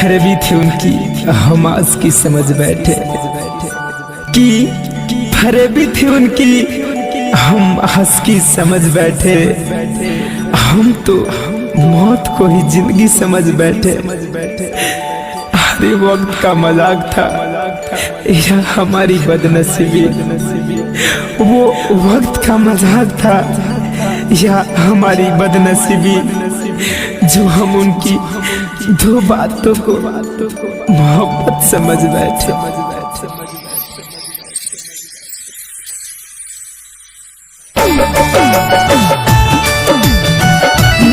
फरेबी थी उनकी हम आज की समझ बैठे, कि फरेबी थी उनकी हम हंस की समझ बैठे। हम तो मौत को ही जिंदगी समझ बैठे। अरे वक्त का मजाक था या हमारी बदनसीबी, वो वक्त का मजाक था या हमारी बदनसीबी, जो हम उनकी दो बातों को मोहब्बत समझ बैठे।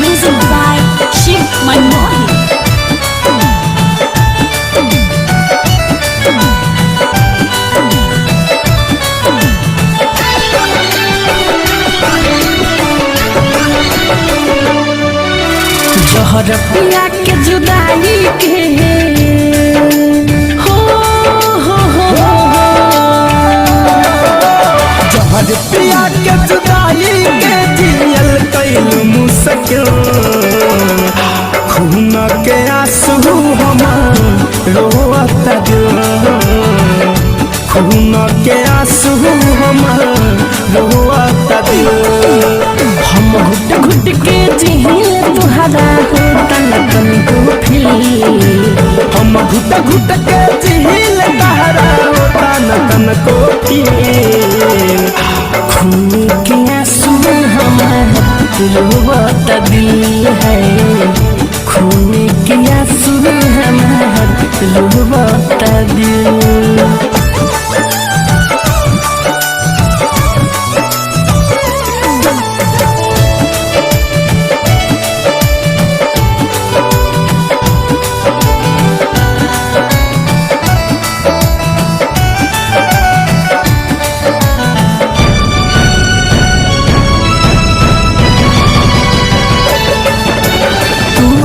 Music by Shiv Manmohan. जहर पिया के जुदाई के हो जहर पिया के जुदाई के जियल कैल मुश्किल, खून के आंसू हमार रोता दिल, खून के आंसू हमार रोता दिल। हम घुट घुट के जिहिल तुहरा होता न तनिको फील, हम घुट घुट के जिहिल तहरा होता न तनको फील। खून के आंसू हमार रोता दिल है, खून के आंसू हमार रोता दिल।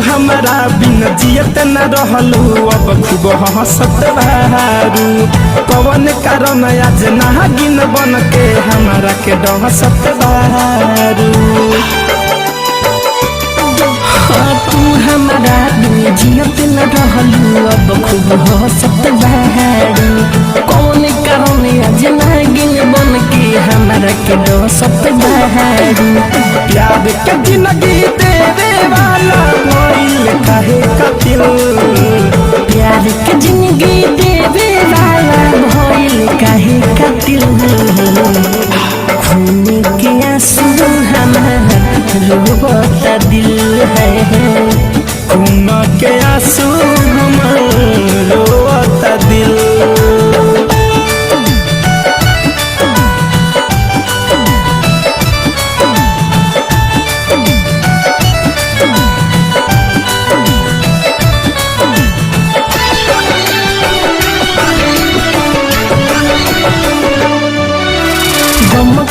हमारा बिन जियत न रहलू, अब खूब हंसत बारू। कवन कारण आज नागिन बन के हमारा के डहसत बारू। तू हमारा बिन जियत न रहलू, अब खूब हंसत बारू। कौन कारण आज नागिन बन के हमारा के डहसत बारू। प्यार के जिंदगी देवे वाला भइल काहे कातिल, प्यार के जिंदगी देवे वाला भइल काहे कातिल। खून के आंसू हमार रोता दिल है, खून के आंसू हमार रोता दिल।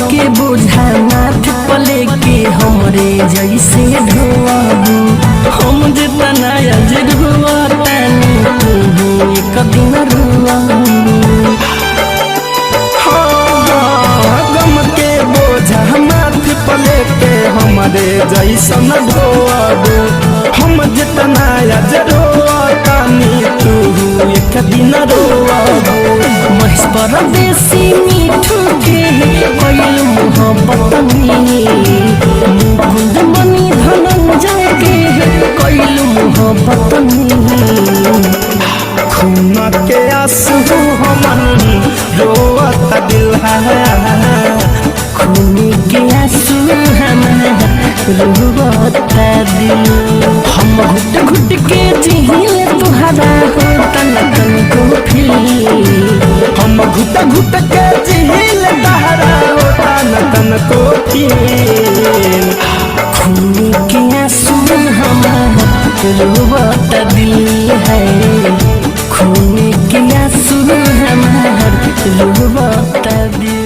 के बोझा माथ पले के हमरे जैसे ढोआबू, हम जितना आज ढोआतानी तू एक दिन रुआबू। गम के बोझा माथ पले के हमरे जैसन ढोआबू, हम जितना आज रोतानी तू एक दिन रोआबू। महेश परदेसी मीठू के कोयल मोहब्बत में, मुकुंद मणि धनंजय के कोयल मोहब्बत में। खून के आंसू हमन रोता दिल है, खून के आंसू हमार रोता दिल। हम घुट घुट के जिहिल तुहरा होता न तनिको फील, हम घुट घुट के जिहिल तहरा होता न तनको फील। खून के आंसू हमार रोता दिल है, खून के आंसू हमार रोता दिल।